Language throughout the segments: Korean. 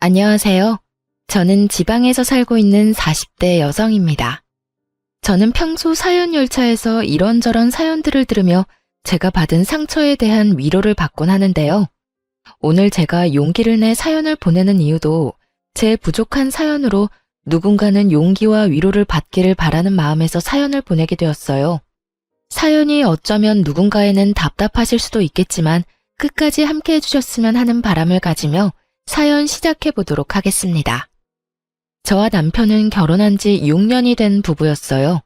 안녕하세요. 저는 지방에서 살고 있는 40대 여성입니다. 저는 평소 사연 열차에서 이런저런 사연들을 들으며 제가 받은 상처에 대한 위로를 받곤 하는데요. 오늘 제가 용기를 내 사연을 보내는 이유도 제 부족한 사연으로 누군가는 용기와 위로를 받기를 바라는 마음에서 사연을 보내게 되었어요. 사연이 어쩌면 누군가에는 답답하실 수도 있겠지만 끝까지 함께 해주셨으면 하는 바람을 가지며 사연 시작해 보도록 하겠습니다. 저와 남편은 결혼한 지 6년이 된 부부였어요.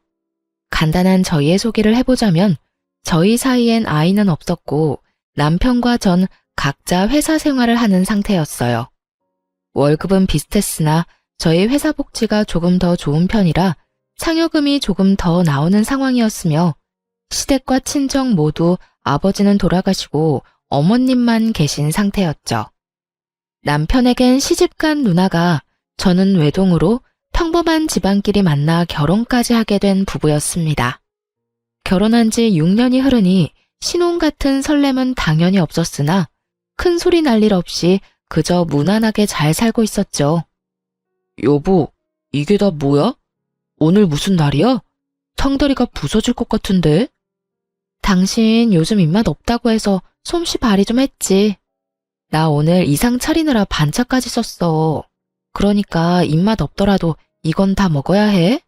간단한 저희의 소개를 해보자면 저희 사이엔 아이는 없었고 남편과 전 각자 회사 생활을 하는 상태였어요. 월급은 비슷했으나 저희 회사 복지가 조금 더 좋은 편이라 상여금이 조금 더 나오는 상황이었으며 시댁과 친정 모두 아버지는 돌아가시고 어머님만 계신 상태였죠. 남편에겐 시집간 누나가 저는 외동으로 평범한 집안끼리 만나 결혼까지 하게 된 부부였습니다. 결혼한 지 6년이 흐르니 신혼 같은 설렘은 당연히 없었으나 큰 소리 날 일 없이 그저 무난하게 잘 살고 있었죠. 여보, 이게 다 뭐야? 오늘 무슨 날이야? 상다리가 부서질 것 같은데? 당신 요즘 입맛 없다고 해서 솜씨 발휘 좀 했지. 나 오늘 이상 차리느라 반차까지 썼어. 그러니까 입맛 없더라도 이건 다 먹어야 해?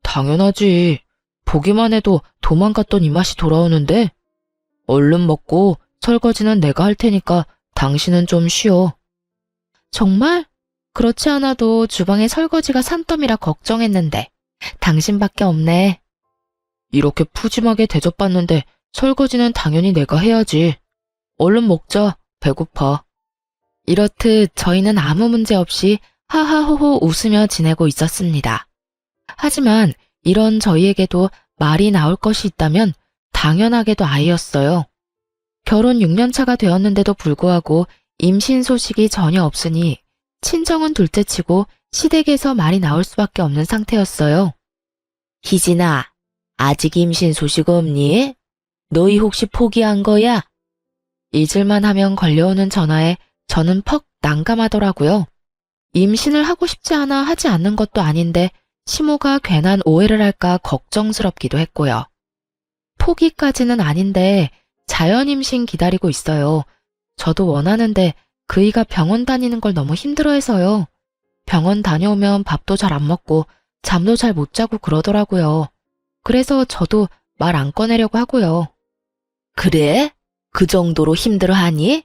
당연하지. 보기만 해도 도망갔던 입맛이 돌아오는데. 얼른 먹고 설거지는 내가 할 테니까 당신은 좀 쉬어. 정말? 그렇지 않아도 주방에 설거지가 산더미라 걱정했는데 당신밖에 없네. 이렇게 푸짐하게 대접받는데 설거지는 당연히 내가 해야지. 얼른 먹자. 배고파. 이렇듯 저희는 아무 문제 없이 하하호호 웃으며 지내고 있었습니다. 하지만 이런 저희에게도 말이 나올 것이 있다면 당연하게도 아이였어요. 결혼 6년 차가 되었는데도 불구하고 임신 소식이 전혀 없으니 친정은 둘째치고 시댁에서 말이 나올 수밖에 없는 상태였어요. 희진아, 아직 임신 소식 없니? 너희 혹시 포기한 거야? 잊을만 하면 걸려오는 전화에 저는 퍽 난감하더라고요. 임신을 하고 싶지 않아 하지 않는 것도 아닌데 시모가 괜한 오해를 할까 걱정스럽기도 했고요. 포기까지는 아닌데 자연 임신 기다리고 있어요. 저도 원하는데 그이가 병원 다니는 걸 너무 힘들어해서요. 병원 다녀오면 밥도 잘 안 먹고 잠도 잘 못 자고 그러더라고요. 그래서 저도 말 안 꺼내려고 하고요. 그래? 그 정도로 힘들어하니?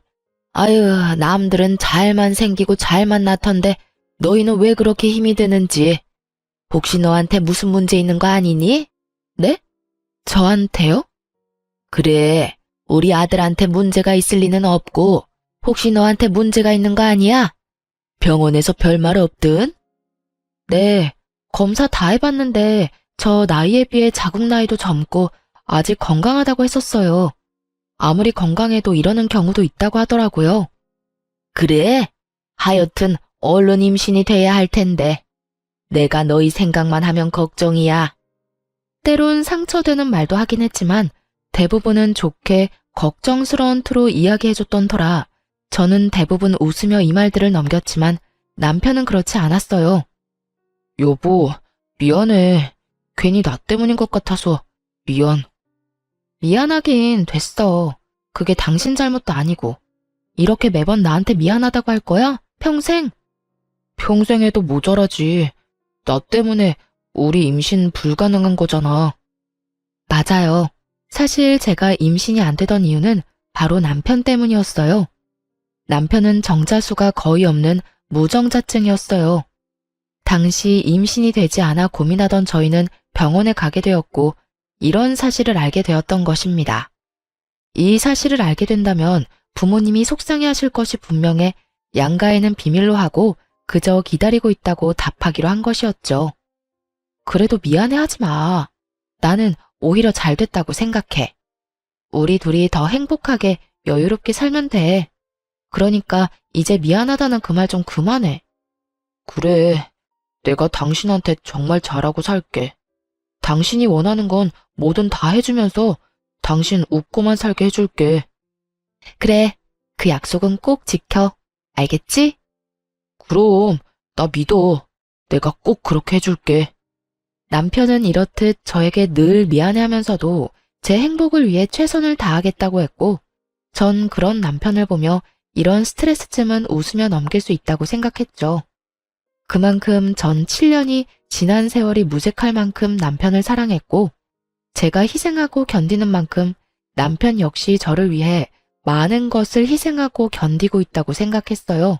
아유, 남들은 잘만 생기고 잘만 낳던데 너희는 왜 그렇게 힘이 드는지. 혹시 너한테 무슨 문제 있는 거 아니니? 네? 저한테요? 그래, 우리 아들한테 문제가 있을 리는 없고 혹시 너한테 문제가 있는 거 아니야? 병원에서 별말 없든? 네, 검사 다 해봤는데 저 나이에 비해 자국 나이도 젊고 아직 건강하다고 했었어요. 아무리 건강해도 이러는 경우도 있다고 하더라고요. 그래? 하여튼 얼른 임신이 돼야 할 텐데. 내가 너희 생각만 하면 걱정이야. 때론 상처되는 말도 하긴 했지만 대부분은 좋게 걱정스러운 투로 이야기해줬던 터라 저는 대부분 웃으며 이 말들을 넘겼지만 남편은 그렇지 않았어요. 여보, 미안해. 괜히 나 때문인 것 같아서 미안. 미안하긴 됐어. 그게 당신 잘못도 아니고. 이렇게 매번 나한테 미안하다고 할 거야? 평생? 평생 해도 모자라지. 나 때문에 우리 임신 불가능한 거잖아. 맞아요. 사실 제가 임신이 안 되던 이유는 바로 남편 때문이었어요. 남편은 정자수가 거의 없는 무정자증이었어요. 당시 임신이 되지 않아 고민하던 저희는 병원에 가게 되었고 이런 사실을 알게 되었던 것입니다. 이 사실을 알게 된다면 부모님이 속상해하실 것이 분명해 양가에는 비밀로 하고 그저 기다리고 있다고 답하기로 한 것이었죠. 그래도 미안해하지 마. 나는 오히려 잘 됐다고 생각해. 우리 둘이 더 행복하게 여유롭게 살면 돼. 그러니까 이제 미안하다는 그 말 좀 그만해. 그래, 내가 당신한테 정말 잘하고 살게. 당신이 원하는 건 뭐든 다 해주면서 당신 웃고만 살게 해줄게. 그래, 그 약속은 꼭 지켜. 알겠지? 그럼, 나 믿어. 내가 꼭 그렇게 해줄게. 남편은 이렇듯 저에게 늘 미안해하면서도 제 행복을 위해 최선을 다하겠다고 했고, 전 그런 남편을 보며 이런 스트레스쯤은 웃으며 넘길 수 있다고 생각했죠. 그만큼 전 7년이 지난 세월이 무색할 만큼 남편을 사랑했고, 제가 희생하고 견디는 만큼 남편 역시 저를 위해 많은 것을 희생하고 견디고 있다고 생각했어요.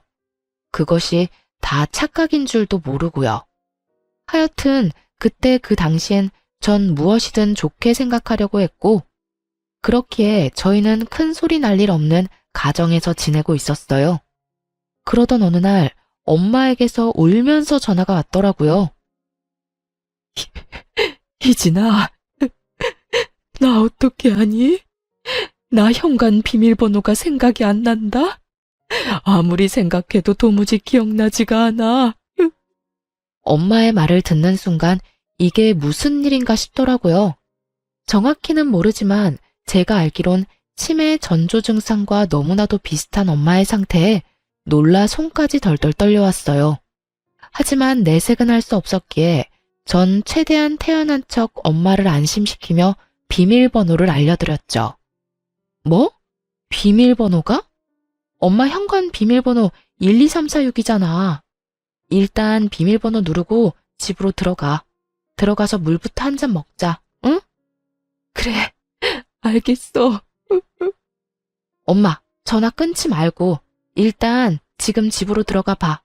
그것이 다 착각인 줄도 모르고요. 하여튼 그때 그 당시엔 전 무엇이든 좋게 생각하려고 했고, 그렇기에 저희는 큰 소리 날 일 없는 가정에서 지내고 있었어요. 그러던 어느 날 엄마에게서 울면서 전화가 왔더라고요. 희진아, 나 어떻게 하니? 나 현관 비밀번호가 생각이 안 난다? 아무리 생각해도 도무지 기억나지가 않아. 엄마의 말을 듣는 순간 이게 무슨 일인가 싶더라고요. 정확히는 모르지만 제가 알기론 치매 전조 증상과 너무나도 비슷한 엄마의 상태에 놀라 손까지 덜덜 떨려왔어요. 하지만 내색은 할 수 없었기에 전 최대한 태연한 척 엄마를 안심시키며 비밀번호를 알려드렸죠. 뭐? 비밀번호가? 엄마 현관 비밀번호 12346이잖아. 일단 비밀번호 누르고 집으로 들어가. 들어가서 물부터 한 잔 먹자, 응? 그래, 알겠어. 엄마, 전화 끊지 말고 일단 지금 집으로 들어가 봐.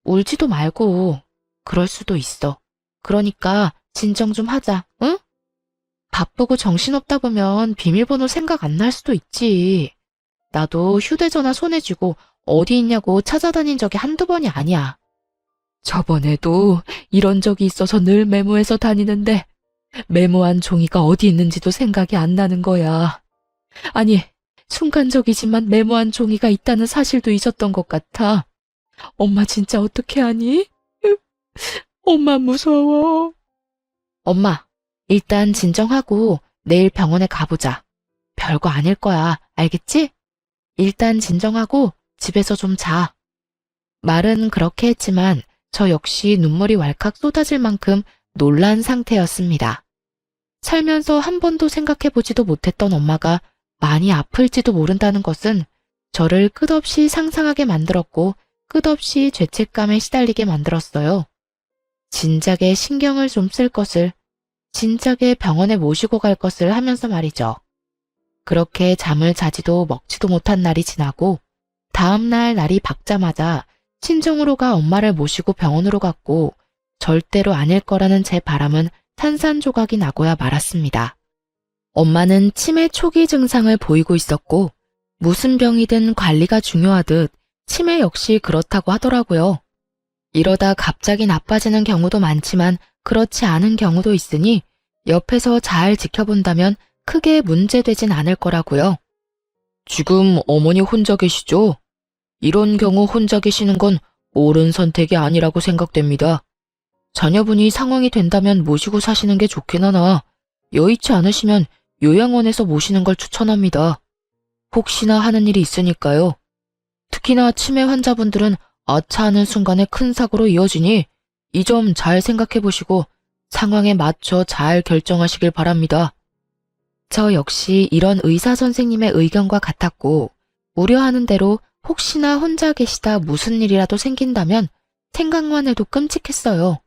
울지도 말고. 그럴 수도 있어. 그러니까 진정 좀 하자, 응? 바쁘고 정신없다 보면 비밀번호 생각 안 날 수도 있지. 나도 휴대전화 손에 쥐고 어디 있냐고 찾아다닌 적이 한두 번이 아니야. 저번에도 이런 적이 있어서 늘 메모해서 다니는데 메모한 종이가 어디 있는지도 생각이 안 나는 거야. 아니, 순간적이지만 메모한 종이가 있다는 사실도 잊었던 것 같아. 엄마 진짜 어떻게 하니? 엄마 무서워. 엄마, 일단 진정하고 내일 병원에 가보자. 별거 아닐 거야, 알겠지? 일단 진정하고 집에서 좀 자. 말은 그렇게 했지만 저 역시 눈물이 왈칵 쏟아질 만큼 놀란 상태였습니다. 살면서 한 번도 생각해보지도 못했던 엄마가 많이 아플지도 모른다는 것은 저를 끝없이 상상하게 만들었고 끝없이 죄책감에 시달리게 만들었어요. 진작에 신경을 좀 쓸 것을, 진작에 병원에 모시고 갈 것을 하면서 말이죠. 그렇게 잠을 자지도 먹지도 못한 날이 지나고 다음날 날이 밝자마자 친정으로 가 엄마를 모시고 병원으로 갔고 절대로 아닐 거라는 제 바람은 산산조각이 나고야 말았습니다. 엄마는 치매 초기 증상을 보이고 있었고 무슨 병이든 관리가 중요하듯 치매 역시 그렇다고 하더라고요. 이러다 갑자기 나빠지는 경우도 많지만 그렇지 않은 경우도 있으니 옆에서 잘 지켜본다면 크게 문제되진 않을 거라고요. 지금 어머니 혼자 계시죠? 이런 경우 혼자 계시는 건 옳은 선택이 아니라고 생각됩니다. 자녀분이 상황이 된다면 모시고 사시는 게 좋긴 하나 여의치 않으시면 요양원에서 모시는 걸 추천합니다. 혹시나 하는 일이 있으니까요. 특히나 치매 환자분들은 아차하는 순간에 큰 사고로 이어지니 이 점 잘 생각해 보시고 상황에 맞춰 잘 결정하시길 바랍니다. 저 역시 이런 의사 선생님의 의견과 같았고 우려하는 대로 혹시나 혼자 계시다 무슨 일이라도 생긴다면 생각만 해도 끔찍했어요.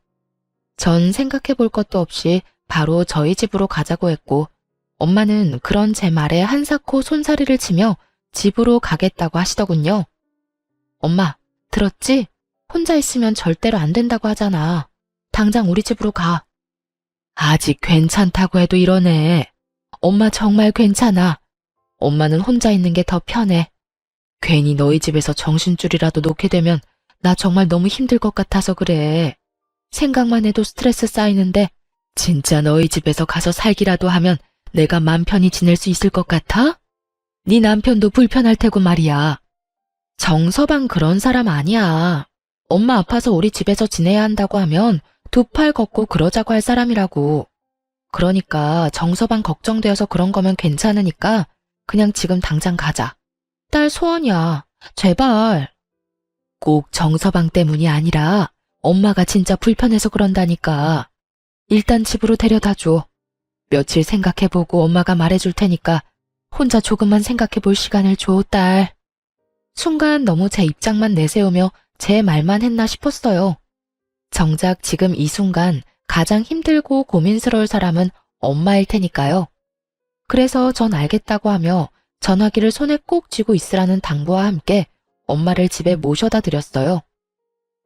전 생각해 볼 것도 없이 바로 저희 집으로 가자고 했고 엄마는 그런 제 말에 한사코 손사래를 치며 집으로 가겠다고 하시더군요. 엄마, 들었지? 혼자 있으면 절대로 안 된다고 하잖아. 당장 우리 집으로 가. 아직 괜찮다고 해도 이러네. 엄마 정말 괜찮아. 엄마는 혼자 있는 게 더 편해. 괜히 너희 집에서 정신줄이라도 놓게 되면 나 정말 너무 힘들 것 같아서 그래. 생각만 해도 스트레스 쌓이는데 진짜 너희 집에서 가서 살기라도 하면 내가 맘 편히 지낼 수 있을 것 같아? 네 남편도 불편할 테고 말이야. 정서방 그런 사람 아니야. 엄마 아파서 우리 집에서 지내야 한다고 하면 두 팔 걷고 그러자고 할 사람이라고. 그러니까 정서방 걱정되어서 그런 거면 괜찮으니까 그냥 지금 당장 가자. 딸 소원이야. 제발. 꼭 정서방 때문이 아니라 엄마가 진짜 불편해서 그런다니까. 일단 집으로 데려다 줘. 며칠 생각해보고 엄마가 말해줄 테니까 혼자 조금만 생각해볼 시간을 줘, 딸. 순간 너무 제 입장만 내세우며 제 말만 했나 싶었어요. 정작 지금 이 순간 가장 힘들고 고민스러울 사람은 엄마일 테니까요. 그래서 전 알겠다고 하며 전화기를 손에 꼭 쥐고 있으라는 당부와 함께 엄마를 집에 모셔다 드렸어요.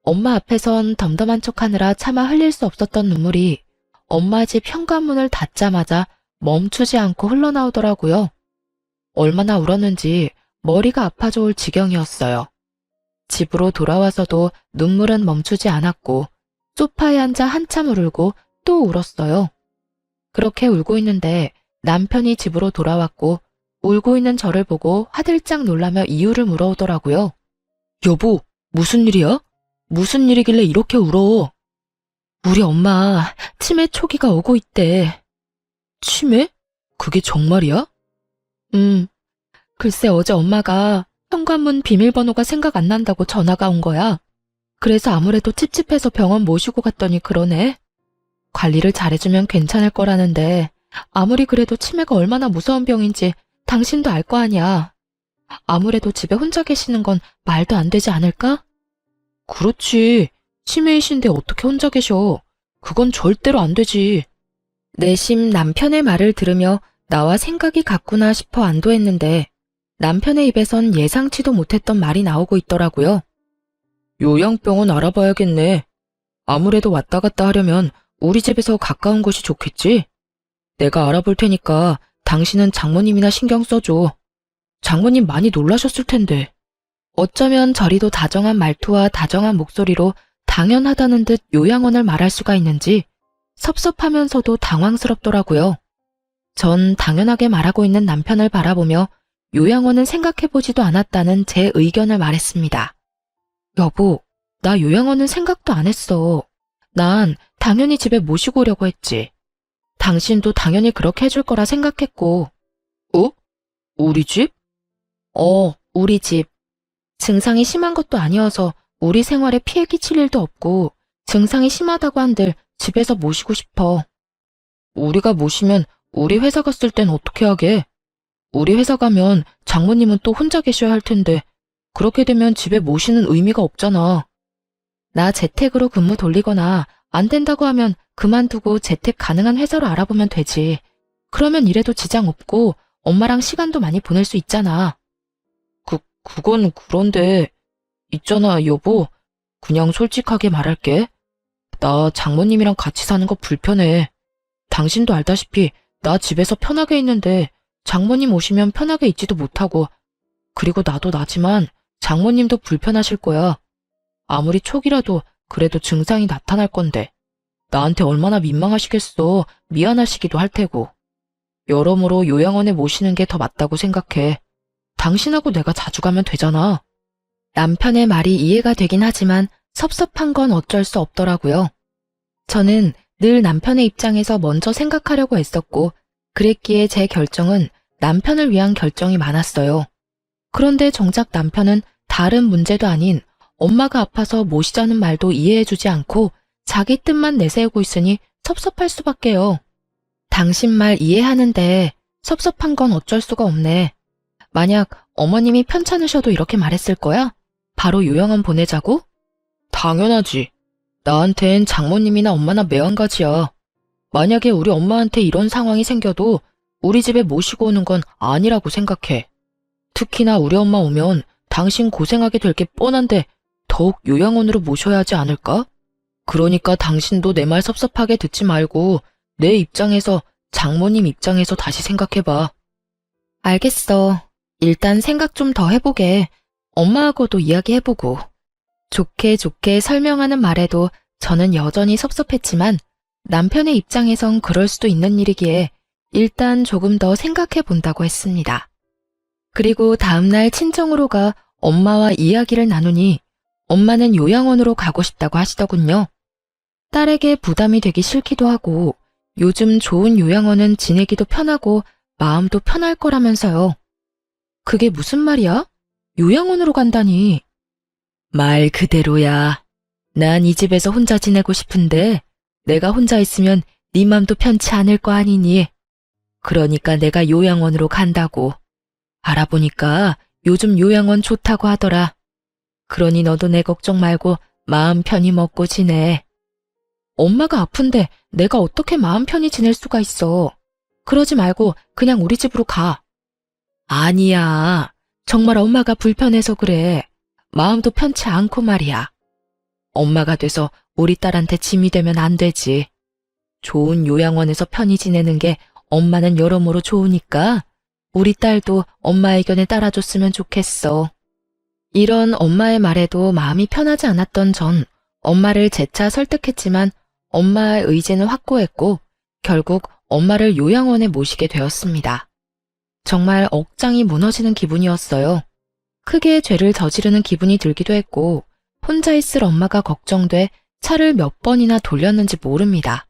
엄마 앞에선 덤덤한 척하느라 차마 흘릴 수 없었던 눈물이 엄마 집 현관문을 닫자마자 멈추지 않고 흘러나오더라고요. 얼마나 울었는지 머리가 아파 좋을 지경이었어요. 집으로 돌아와서도 눈물은 멈추지 않았고 소파에 앉아 한참 울고 또 울었어요. 그렇게 울고 있는데 남편이 집으로 돌아왔고 울고 있는 저를 보고 화들짝 놀라며 이유를 물어오더라고요. 여보, 무슨 일이야? 무슨 일이길래 이렇게 울어? 우리 엄마 치매 초기가 오고 있대. 치매? 그게 정말이야? 글쎄 어제 엄마가 현관문 비밀번호가 생각 안 난다고 전화가 온 거야. 그래서 아무래도 찝찝해서 병원 모시고 갔더니 그러네. 관리를 잘해주면 괜찮을 거라는데 아무리 그래도 치매가 얼마나 무서운 병인지 당신도 알 거 아니야. 아무래도 집에 혼자 계시는 건 말도 안 되지 않을까? 그렇지. 치매이신데 어떻게 혼자 계셔. 그건 절대로 안 되지. 내심 남편의 말을 들으며 나와 생각이 같구나 싶어 안도했는데 남편의 입에선 예상치도 못했던 말이 나오고 있더라고요. 요양병원 알아봐야겠네. 아무래도 왔다 갔다 하려면 우리 집에서 가까운 곳이 좋겠지? 내가 알아볼 테니까 당신은 장모님이나 신경 써줘. 장모님 많이 놀라셨을 텐데. 어쩌면 저리도 다정한 말투와 다정한 목소리로 당연하다는 듯 요양원을 말할 수가 있는지 섭섭하면서도 당황스럽더라고요. 전 당연하게 말하고 있는 남편을 바라보며 요양원은 생각해보지도 않았다는 제 의견을 말했습니다. 여보, 나 요양원은 생각도 안 했어. 난 당연히 집에 모시고 오려고 했지. 당신도 당연히 그렇게 해줄 거라 생각했고. 어? 우리 집? 우리 집. 증상이 심한 것도 아니어서 우리 생활에 피해 끼칠 일도 없고 증상이 심하다고 한들 집에서 모시고 싶어. 우리가 모시면 우리 회사 갔을 땐 어떻게 하게? 우리 회사 가면 장모님은 또 혼자 계셔야 할 텐데 그렇게 되면 집에 모시는 의미가 없잖아. 나 재택으로 근무 돌리거나 안 된다고 하면 그만두고 재택 가능한 회사로 알아보면 되지. 그러면 일에도 지장 없고 엄마랑 시간도 많이 보낼 수 있잖아. 그건 그런데 있잖아 여보. 그냥 솔직하게 말할게. 나 장모님이랑 같이 사는 거 불편해. 당신도 알다시피 나 집에서 편하게 있는데 장모님 오시면 편하게 있지도 못하고 그리고 나도 나지만 장모님도 불편하실 거야. 아무리 초기라도 그래도 증상이 나타날 건데 나한테 얼마나 민망하시겠어. 미안하시기도 할 테고. 여러모로 요양원에 모시는 게 더 맞다고 생각해. 당신하고 내가 자주 가면 되잖아. 남편의 말이 이해가 되긴 하지만 섭섭한 건 어쩔 수 없더라고요. 저는 늘 남편의 입장에서 먼저 생각하려고 했었고 그랬기에 제 결정은 남편을 위한 결정이 많았어요. 그런데 정작 남편은 다른 문제도 아닌 엄마가 아파서 모시자는 말도 이해해주지 않고 자기 뜻만 내세우고 있으니 섭섭할 수밖에요. 당신 말 이해하는데 섭섭한 건 어쩔 수가 없네. 만약 어머님이 편찮으셔도 이렇게 말했을 거야? 바로 요양원 보내자고? 당연하지. 나한텐 장모님이나 엄마나 매한가지야. 만약에 우리 엄마한테 이런 상황이 생겨도 우리 집에 모시고 오는 건 아니라고 생각해. 특히나 우리 엄마 오면 당신 고생하게 될 게 뻔한데 더욱 요양원으로 모셔야 하지 않을까? 그러니까 당신도 내 말 섭섭하게 듣지 말고 내 입장에서 장모님 입장에서 다시 생각해봐. 알겠어. 일단 생각 좀 더 해보게. 엄마하고도 이야기해보고. 좋게 좋게 설명하는 말에도 저는 여전히 섭섭했지만 남편의 입장에선 그럴 수도 있는 일이기에 일단 조금 더 생각해본다고 했습니다. 그리고 다음날 친정으로 가 엄마와 이야기를 나누니 엄마는 요양원으로 가고 싶다고 하시더군요. 딸에게 부담이 되기 싫기도 하고 요즘 좋은 요양원은 지내기도 편하고 마음도 편할 거라면서요. 그게 무슨 말이야? 요양원으로 간다니. 말 그대로야. 난 이 집에서 혼자 지내고 싶은데 내가 혼자 있으면 네 맘도 편치 않을 거 아니니. 그러니까 내가 요양원으로 간다고. 알아보니까 요즘 요양원 좋다고 하더라. 그러니 너도 내 걱정 말고 마음 편히 먹고 지내. 엄마가 아픈데 내가 어떻게 마음 편히 지낼 수가 있어. 그러지 말고 그냥 우리 집으로 가. 아니야. 정말 엄마가 불편해서 그래. 마음도 편치 않고 말이야. 엄마가 돼서 우리 딸한테 짐이 되면 안 되지. 좋은 요양원에서 편히 지내는 게 엄마는 여러모로 좋으니까 우리 딸도 엄마 의견에 따라줬으면 좋겠어. 이런 엄마의 말에도 마음이 편하지 않았던 전 엄마를 재차 설득했지만 엄마의 의지는 확고했고 결국 엄마를 요양원에 모시게 되었습니다. 정말 억장이 무너지는 기분이었어요. 크게 죄를 저지르는 기분이 들기도 했고 혼자 있을 엄마가 걱정돼 차를 몇 번이나 돌렸는지 모릅니다.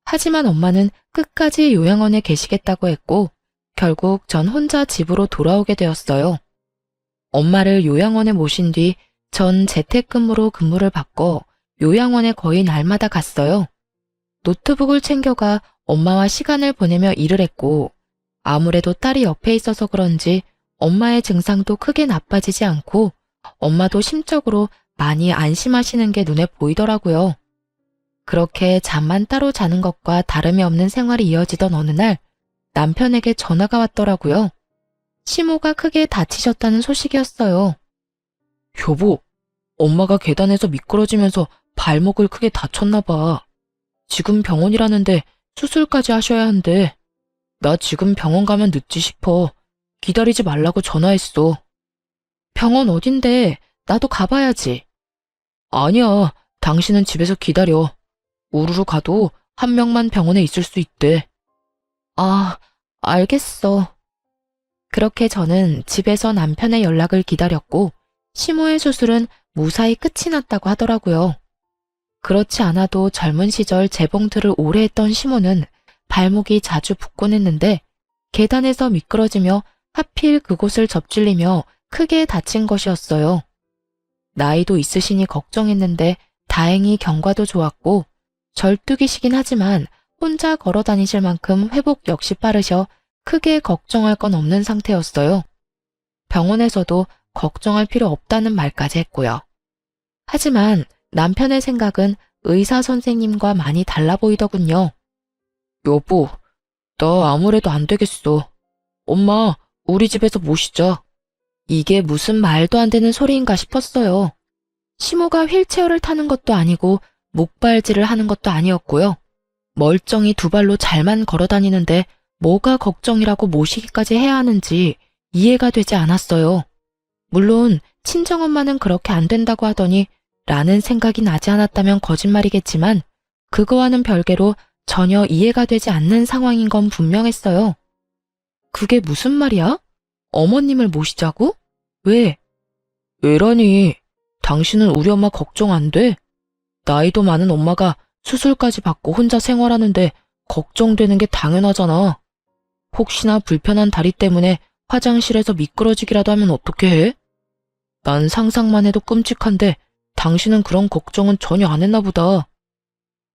하지만 엄마는 끝까지 요양원에 계시겠다고 했고 결국 전 혼자 집으로 돌아오게 되었어요. 엄마를 요양원에 모신 뒤 전 재택근무로 근무를 바꿔 요양원에 거의 날마다 갔어요. 노트북을 챙겨가 엄마와 시간을 보내며 일을 했고 아무래도 딸이 옆에 있어서 그런지 엄마의 증상도 크게 나빠지지 않고 엄마도 심적으로 많이 안심하시는 게 눈에 보이더라고요. 그렇게 잠만 따로 자는 것과 다름이 없는 생활이 이어지던 어느 날 남편에게 전화가 왔더라고요. 시모가 크게 다치셨다는 소식이었어요. 여보, 엄마가 계단에서 미끄러지면서 발목을 크게 다쳤나 봐. 지금 병원이라는데 수술까지 하셔야 한대. 나 지금 병원 가면 늦지 싶어. 기다리지 말라고 전화했어. 병원 어딘데? 나도 가봐야지. 아니야, 당신은 집에서 기다려. 우르르 가도 한 명만 병원에 있을 수 있대. 아, 알겠어. 그렇게 저는 집에서 남편의 연락을 기다렸고 시모의 수술은 무사히 끝이 났다고 하더라고요. 그렇지 않아도 젊은 시절 재봉틀을 오래 했던 시모는 발목이 자주 붓곤 했는데 계단에서 미끄러지며 하필 그곳을 접질리며 크게 다친 것이었어요. 나이도 있으시니 걱정했는데 다행히 경과도 좋았고 절뚝이시긴 하지만 혼자 걸어 다니실 만큼 회복 역시 빠르셔 크게 걱정할 건 없는 상태였어요. 병원에서도 걱정할 필요 없다는 말까지 했고요. 하지만 남편의 생각은 의사 선생님과 많이 달라 보이더군요. 여보, 나 아무래도 안 되겠어. 엄마, 우리 집에서 모시자. 이게 무슨 말도 안 되는 소리인가 싶었어요. 시모가 휠체어를 타는 것도 아니고 목발질을 하는 것도 아니었고요. 멀쩡히 두 발로 잘만 걸어 다니는데 뭐가 걱정이라고 모시기까지 해야 하는지 이해가 되지 않았어요. 물론 친정엄마는 그렇게 안 된다고 하더니 라는 생각이 나지 않았다면 거짓말이겠지만 그거와는 별개로 전혀 이해가 되지 않는 상황인 건 분명했어요. 그게 무슨 말이야? 어머님을 모시자고? 왜? 왜라니? 당신은 우리 엄마 걱정 안 돼? 나이도 많은 엄마가 수술까지 받고 혼자 생활하는데 걱정되는 게 당연하잖아. 혹시나 불편한 다리 때문에 화장실에서 미끄러지기라도 하면 어떻게 해? 난 상상만 해도 끔찍한데 당신은 그런 걱정은 전혀 안 했나 보다.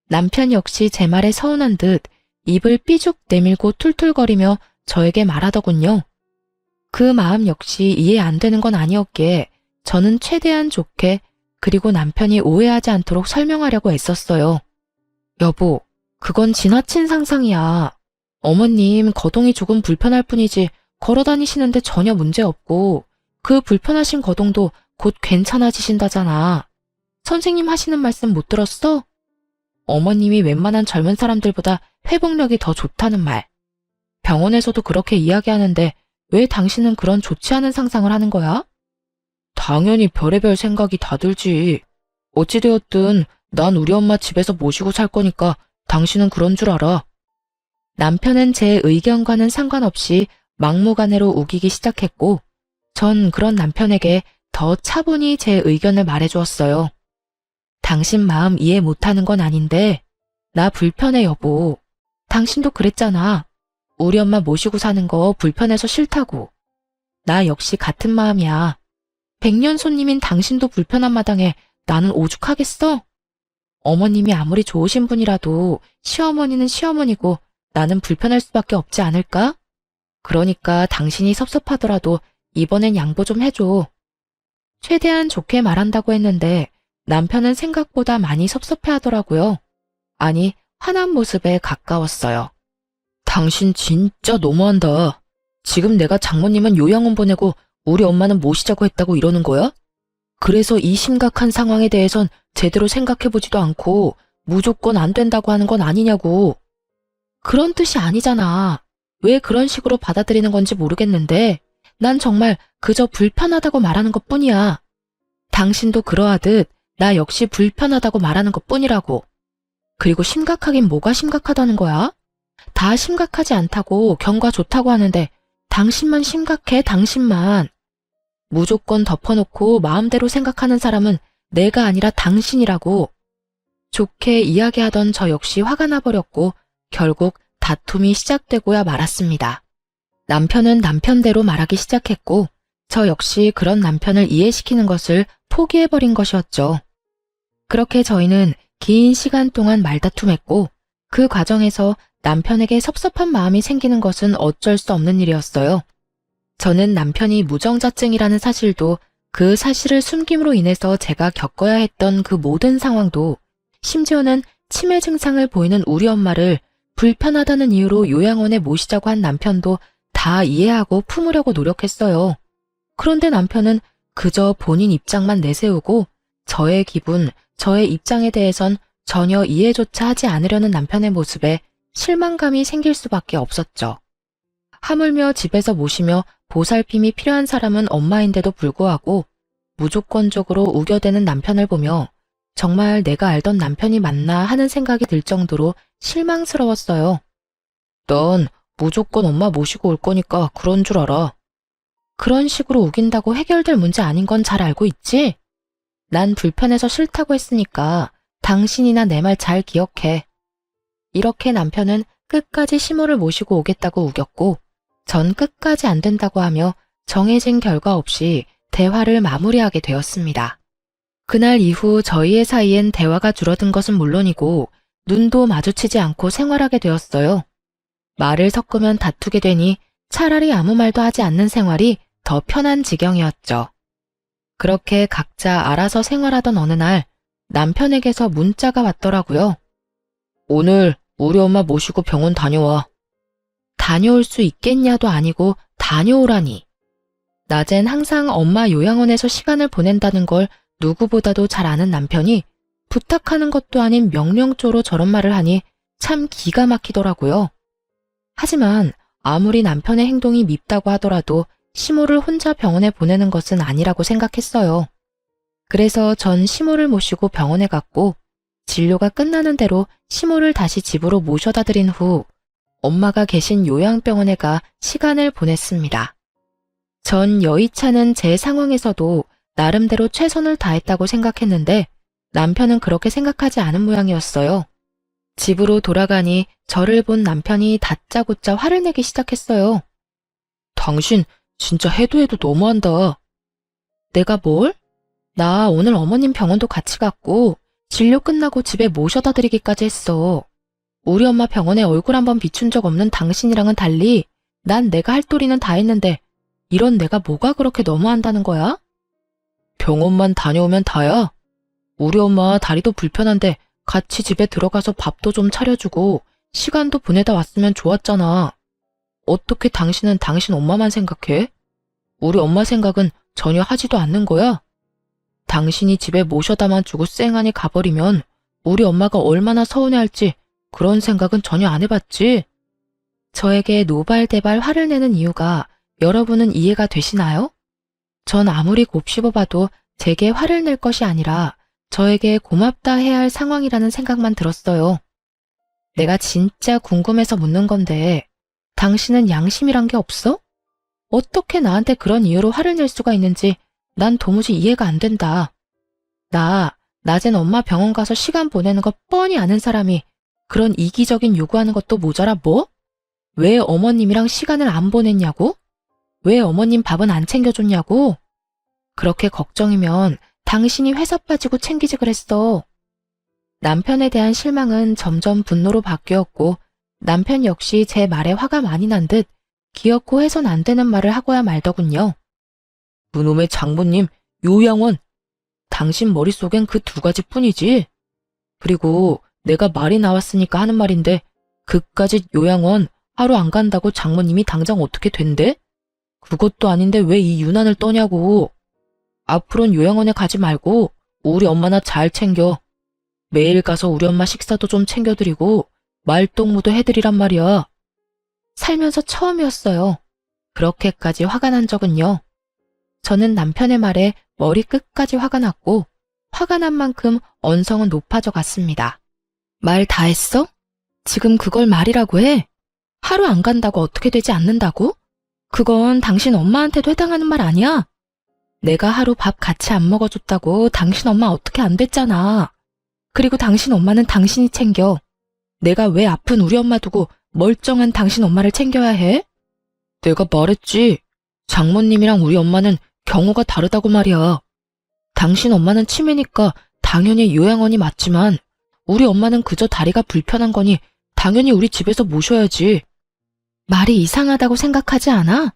남편 역시 제 말에 서운한 듯 입을 삐죽 내밀고 툴툴거리며 저에게 말하더군요. 그 마음 역시 이해 안 되는 건 아니었기에 저는 최대한 좋게 그리고 남편이 오해하지 않도록 설명하려고 애썼어요. 여보, 그건 지나친 상상이야. 어머님 거동이 조금 불편할 뿐이지 걸어 다니시는데 전혀 문제 없고 그 불편하신 거동도 곧 괜찮아지신다잖아. 선생님 하시는 말씀 못 들었어? 어머님이 웬만한 젊은 사람들보다 회복력이 더 좋다는 말. 병원에서도 그렇게 이야기하는데 왜 당신은 그런 좋지 않은 상상을 하는 거야? 당연히 별의별 생각이 다 들지. 어찌되었든 난 우리 엄마 집에서 모시고 살 거니까 당신은 그런 줄 알아. 남편은 제 의견과는 상관없이 막무가내로 우기기 시작했고 전 그런 남편에게 더 차분히 제 의견을 말해주었어요. 당신 마음 이해 못하는 건 아닌데 나 불편해 여보. 당신도 그랬잖아. 우리 엄마 모시고 사는 거 불편해서 싫다고. 나 역시 같은 마음이야. 백년 손님인 당신도 불편한 마당에 나는 오죽하겠어? 어머님이 아무리 좋으신 분이라도 시어머니는 시어머니고 나는 불편할 수밖에 없지 않을까? 그러니까 당신이 섭섭하더라도 이번엔 양보 좀 해줘. 최대한 좋게 말한다고 했는데 남편은 생각보다 많이 섭섭해하더라고요. 아니, 화난 모습에 가까웠어요. 당신 진짜 너무한다. 지금 내가 장모님은 요양원 보내고 우리 엄마는 모시자고 했다고 이러는 거야? 그래서 이 심각한 상황에 대해선 제대로 생각해보지도 않고 무조건 안 된다고 하는 건 아니냐고. 그런 뜻이 아니잖아. 왜 그런 식으로 받아들이는 건지 모르겠는데 난 정말 그저 불편하다고 말하는 것뿐이야. 당신도 그러하듯 나 역시 불편하다고 말하는 것뿐이라고. 그리고 심각하긴 뭐가 심각하다는 거야? 다 심각하지 않다고 경과 좋다고 하는데 당신만 심각해, 당신만. 무조건 덮어놓고 마음대로 생각하는 사람은 내가 아니라 당신이라고. 좋게 이야기하던 저 역시 화가 나버렸고 결국 다툼이 시작되고야 말았습니다. 남편은 남편대로 말하기 시작했고 저 역시 그런 남편을 이해시키는 것을 포기해버린 것이었죠. 그렇게 저희는 긴 시간 동안 말다툼했고 그 과정에서 남편에게 섭섭한 마음이 생기는 것은 어쩔 수 없는 일이었어요. 저는 남편이 무정자증이라는 사실도 그 사실을 숨김으로 인해서 제가 겪어야 했던 그 모든 상황도 심지어는 치매 증상을 보이는 우리 엄마를 불편하다는 이유로 요양원에 모시자고 한 남편도 다 이해하고 품으려고 노력했어요. 그런데 남편은 그저 본인 입장만 내세우고 저의 기분, 저의 입장에 대해선 전혀 이해조차 하지 않으려는 남편의 모습에 실망감이 생길 수밖에 없었죠. 하물며 집에서 모시며 보살핌이 필요한 사람은 엄마인데도 불구하고 무조건적으로 우겨대는 남편을 보며 정말 내가 알던 남편이 맞나 하는 생각이 들 정도로 실망스러웠어요. 넌 무조건 엄마 모시고 올 거니까 그런 줄 알아. 그런 식으로 우긴다고 해결될 문제 아닌 건 잘 알고 있지? 난 불편해서 싫다고 했으니까 당신이나 내 말 잘 기억해. 이렇게 남편은 끝까지 시모를 모시고 오겠다고 우겼고 전 끝까지 안 된다고 하며 정해진 결과 없이 대화를 마무리하게 되었습니다. 그날 이후 저희의 사이엔 대화가 줄어든 것은 물론이고 눈도 마주치지 않고 생활하게 되었어요. 말을 섞으면 다투게 되니 차라리 아무 말도 하지 않는 생활이 더 편한 지경이었죠. 그렇게 각자 알아서 생활하던 어느 날 남편에게서 문자가 왔더라고요. 오늘 우리 엄마 모시고 병원 다녀와. 다녀올 수 있겠냐도 아니고 다녀오라니. 낮엔 항상 엄마 요양원에서 시간을 보낸다는 걸 누구보다도 잘 아는 남편이 부탁하는 것도 아닌 명령조로 저런 말을 하니 참 기가 막히더라고요. 하지만 아무리 남편의 행동이 밉다고 하더라도 시모를 혼자 병원에 보내는 것은 아니라고 생각했어요. 그래서 전 시모를 모시고 병원에 갔고 진료가 끝나는 대로 시모를 다시 집으로 모셔다 드린 후 엄마가 계신 요양병원에 가 시간을 보냈습니다. 전 여의치않은 제 상황에서도 나름대로 최선을 다했다고 생각했는데 남편은 그렇게 생각하지 않은 모양이었어요. 집으로 돌아가니 저를 본 남편이 다짜고짜 화를 내기 시작했어요. 당신 진짜 해도 해도 너무한다. 내가 뭘? 나 오늘 어머님 병원도 같이 갔고 진료 끝나고 집에 모셔다 드리기까지 했어. 우리 엄마 병원에 얼굴 한번 비춘 적 없는 당신이랑은 달리 난 내가 할 도리는 다 했는데 이런 내가 뭐가 그렇게 너무한다는 거야? 병원만 다녀오면 다야. 우리 엄마 다리도 불편한데 같이 집에 들어가서 밥도 좀 차려주고 시간도 보내다 왔으면 좋았잖아. 어떻게 당신은 당신 엄마만 생각해? 우리 엄마 생각은 전혀 하지도 않는 거야? 당신이 집에 모셔다만 주고 쌩하니 가버리면 우리 엄마가 얼마나 서운해할지 그런 생각은 전혀 안 해봤지? 저에게 노발대발 화를 내는 이유가 여러분은 이해가 되시나요? 전 아무리 곱씹어봐도 제게 화를 낼 것이 아니라 저에게 고맙다 해야 할 상황이라는 생각만 들었어요. 내가 진짜 궁금해서 묻는 건데 당신은 양심이란 게 없어? 어떻게 나한테 그런 이유로 화를 낼 수가 있는지 난 도무지 이해가 안 된다. 나 낮엔 엄마 병원 가서 시간 보내는 거 뻔히 아는 사람이 그런 이기적인 요구하는 것도 모자라 뭐? 왜 어머님이랑 시간을 안 보냈냐고? 왜 어머님 밥은 안 챙겨줬냐고? 그렇게 걱정이면 당신이 회사 빠지고 챙기지 그랬어. 남편에 대한 실망은 점점 분노로 바뀌었고 남편 역시 제 말에 화가 많이 난 듯 기어코 해선 안 되는 말을 하고야 말더군요. 그놈의 장모님, 요양원. 당신 머릿속엔 그 두 가지뿐이지. 그리고 내가 말이 나왔으니까 하는 말인데 그까짓 요양원 하루 안 간다고 장모님이 당장 어떻게 된대? 그것도 아닌데 왜 이 유난을 떠냐고. 앞으로는 요양원에 가지 말고 우리 엄마나 잘 챙겨. 매일 가서 우리 엄마 식사도 좀 챙겨드리고 말동무도 해드리란 말이야. 살면서 처음이었어요. 그렇게까지 화가 난 적은요. 저는 남편의 말에 머리 끝까지 화가 났고 화가 난 만큼 언성은 높아져 갔습니다. 말 다 했어? 지금 그걸 말이라고 해? 하루 안 간다고 어떻게 되지 않는다고? 그건 당신 엄마한테도 해당하는 말 아니야? 내가 하루 밥 같이 안 먹어줬다고 당신 엄마 어떻게 안 됐잖아. 그리고 당신 엄마는 당신이 챙겨. 내가 왜 아픈 우리 엄마 두고 멀쩡한 당신 엄마를 챙겨야 해? 내가 말했지. 장모님이랑 우리 엄마는 경우가 다르다고 말이야. 당신 엄마는 치매니까 당연히 요양원이 맞지만 우리 엄마는 그저 다리가 불편한 거니 당연히 우리 집에서 모셔야지. 말이 이상하다고 생각하지 않아?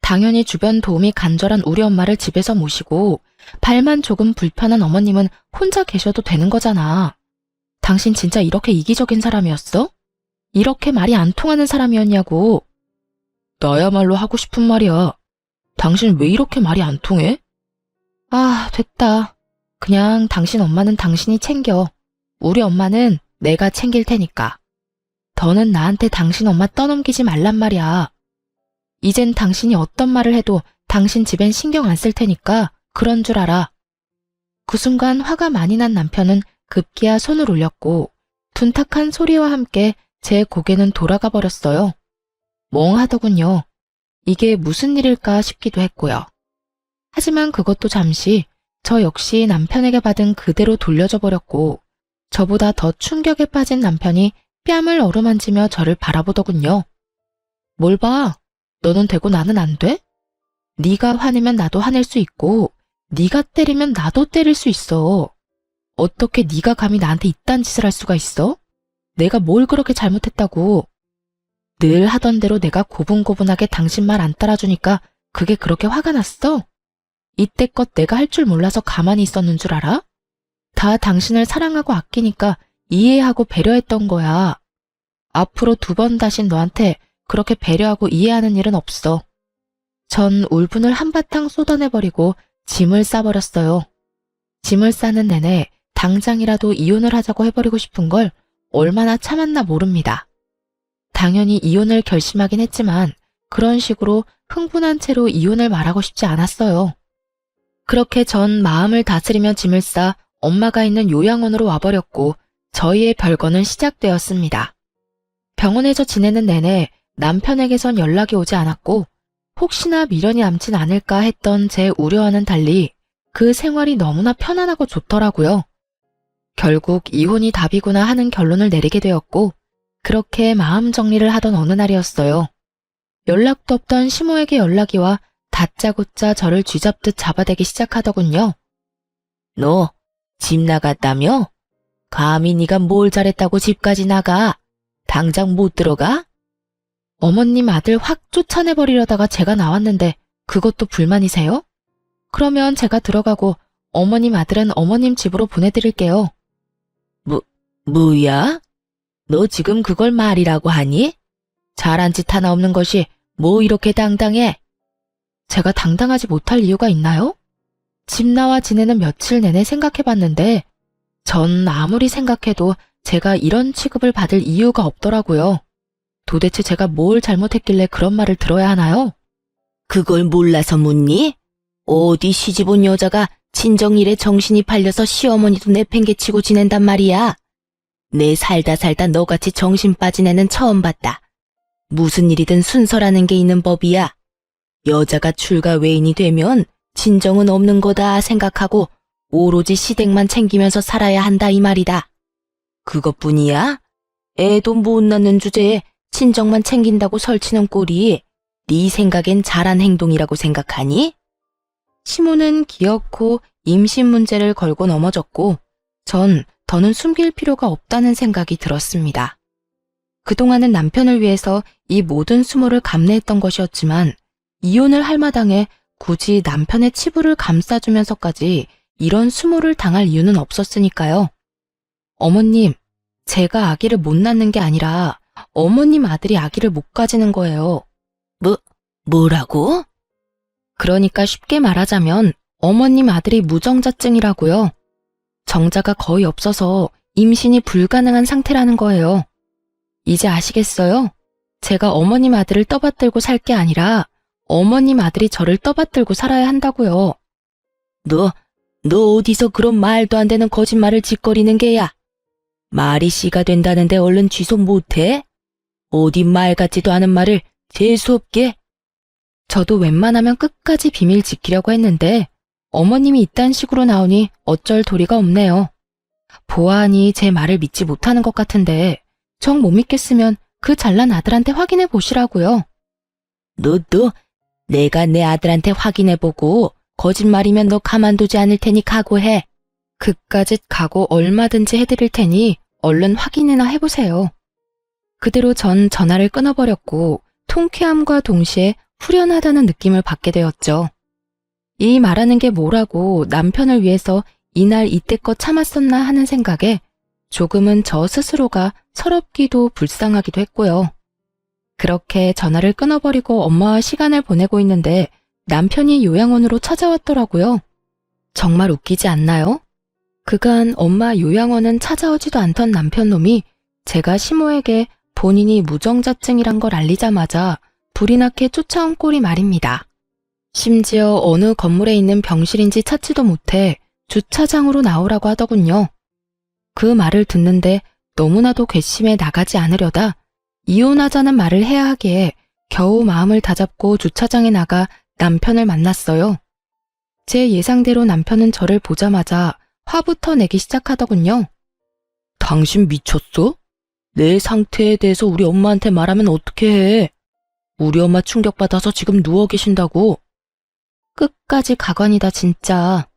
당연히 주변 도움이 간절한 우리 엄마를 집에서 모시고 발만 조금 불편한 어머님은 혼자 계셔도 되는 거잖아. 당신 진짜 이렇게 이기적인 사람이었어? 이렇게 말이 안 통하는 사람이었냐고. 나야말로 하고 싶은 말이야. 당신 왜 이렇게 말이 안 통해? 아, 됐다. 그냥 당신 엄마는 당신이 챙겨. 우리 엄마는 내가 챙길 테니까. 더는 나한테 당신 엄마 떠넘기지 말란 말이야. 이젠 당신이 어떤 말을 해도 당신 집엔 신경 안 쓸 테니까 그런 줄 알아. 그 순간 화가 많이 난 남편은 급기야 손을 올렸고 둔탁한 소리와 함께 제 고개는 돌아가 버렸어요. 멍하더군요. 이게 무슨 일일까 싶기도 했고요. 하지만 그것도 잠시 저 역시 남편에게 받은 그대로 돌려져 버렸고 저보다 더 충격에 빠진 남편이 뺨을 어루만지며 저를 바라보더군요. 뭘 봐? 너는 되고 나는 안 돼? 네가 화내면 나도 화낼 수 있고 네가 때리면 나도 때릴 수 있어. 어떻게 네가 감히 나한테 이딴 짓을 할 수가 있어? 내가 뭘 그렇게 잘못했다고. 늘 하던 대로 내가 고분고분하게 당신 말 안 따라주니까 그게 그렇게 화가 났어? 이때껏 내가 할 줄 몰라서 가만히 있었는 줄 알아? 다 당신을 사랑하고 아끼니까 이해하고 배려했던 거야. 앞으로 2번 다신 너한테 그렇게 배려하고 이해하는 일은 없어. 전 울분을 한바탕 쏟아내버리고 짐을 싸버렸어요. 짐을 싸는 내내 당장이라도 이혼을 하자고 해버리고 싶은 걸 얼마나 참았나 모릅니다. 당연히 이혼을 결심하긴 했지만 그런 식으로 흥분한 채로 이혼을 말하고 싶지 않았어요. 그렇게 전 마음을 다스리며 짐을 싸 엄마가 있는 요양원으로 와버렸고 저희의 별거는 시작되었습니다. 병원에서 지내는 내내 남편에게선 연락이 오지 않았고 혹시나 미련이 남진 않을까 했던 제 우려와는 달리 그 생활이 너무나 편안하고 좋더라고요. 결국 이혼이 답이구나 하는 결론을 내리게 되었고 그렇게 마음 정리를 하던 어느 날이었어요. 연락도 없던 시모에게 연락이 와 다짜고짜 저를 쥐잡듯 잡아대기 시작하더군요. 너 집 나갔다며? 감히 네가 뭘 잘했다고 집까지 나가? 당장 못 들어가? 어머님 아들 확 쫓아내버리려다가 제가 나왔는데 그것도 불만이세요? 그러면 제가 들어가고 어머님 아들은 어머님 집으로 보내드릴게요. 뭐야? 너 지금 그걸 말이라고 하니? 잘한 짓 하나 없는 것이 뭐 이렇게 당당해? 제가 당당하지 못할 이유가 있나요? 집 나와 지내는 며칠 내내 생각해봤는데 전 아무리 생각해도 제가 이런 취급을 받을 이유가 없더라고요. 도대체 제가 뭘 잘못했길래 그런 말을 들어야 하나요? 그걸 몰라서 묻니? 어디 시집 온 여자가 친정일에 정신이 팔려서 시어머니도 내팽개치고 지낸단 말이야. 내 살다 너같이 정신 빠진 애는 처음 봤다. 무슨 일이든 순서라는 게 있는 법이야. 여자가 출가 외인이 되면 진정은 없는 거다 생각하고 오로지 시댁만 챙기면서 살아야 한다 이 말이다. 그것뿐이야? 애도 못 낳는 주제에 친정만 챙긴다고 설치는 꼴이 네 생각엔 잘한 행동이라고 생각하니? 시모는 기어코 임신 문제를 걸고 넘어졌고 전 더는 숨길 필요가 없다는 생각이 들었습니다. 그동안은 남편을 위해서 이 모든 수모를 감내했던 것이었지만 이혼을 할 마당에 굳이 남편의 치부를 감싸주면서까지 이런 수모를 당할 이유는 없었으니까요. 어머님, 제가 아기를 못 낳는 게 아니라 어머님 아들이 아기를 못 가지는 거예요. 뭐라고? 그러니까 쉽게 말하자면 어머님 아들이 무정자증이라고요. 정자가 거의 없어서 임신이 불가능한 상태라는 거예요. 이제 아시겠어요? 제가 어머님 아들을 떠받들고 살 게 아니라 어머님 아들이 저를 떠받들고 살아야 한다고요. 너 어디서 그런 말도 안 되는 거짓말을 짓거리는 게야? 말이 씨가 된다는데 얼른 취소 못해? 어디 말 같지도 않은 말을 재수없게? 저도 웬만하면 끝까지 비밀 지키려고 했는데 어머님이 이딴 식으로 나오니 어쩔 도리가 없네요. 보아하니 제 말을 믿지 못하는 것 같은데 정 못 믿겠으면 그 잘난 아들한테 확인해 보시라고요. 너 내가 내 아들한테 확인해보고 거짓말이면 너 가만두지 않을 테니 각오해. 그까짓 각오 얼마든지 해드릴 테니 얼른 확인이나 해보세요. 그대로 전 전화를 끊어버렸고 통쾌함과 동시에 후련하다는 느낌을 받게 되었죠. 이 말하는 게 뭐라고 남편을 위해서 이날 이때껏 참았었나 하는 생각에 조금은 저 스스로가 서럽기도 불쌍하기도 했고요. 그렇게 전화를 끊어버리고 엄마와 시간을 보내고 있는데 남편이 요양원으로 찾아왔더라고요. 정말 웃기지 않나요? 그간 엄마 요양원은 찾아오지도 않던 남편놈이 제가 시모에게 본인이 무정자증이란 걸 알리자마자 불이 나게 쫓아온 꼴이 말입니다. 심지어 어느 건물에 있는 병실인지 찾지도 못해 주차장으로 나오라고 하더군요. 그 말을 듣는데 너무나도 괘씸해 나가지 않으려다 이혼하자는 말을 해야 하기에 겨우 마음을 다잡고 주차장에 나가 남편을 만났어요. 제 예상대로 남편은 저를 보자마자 화부터 내기 시작하더군요. 당신 미쳤어? 내 상태에 대해서 우리 엄마한테 말하면 어떻게 해? 우리 엄마 충격받아서 지금 누워 계신다고. 끝까지 가관이다 진짜.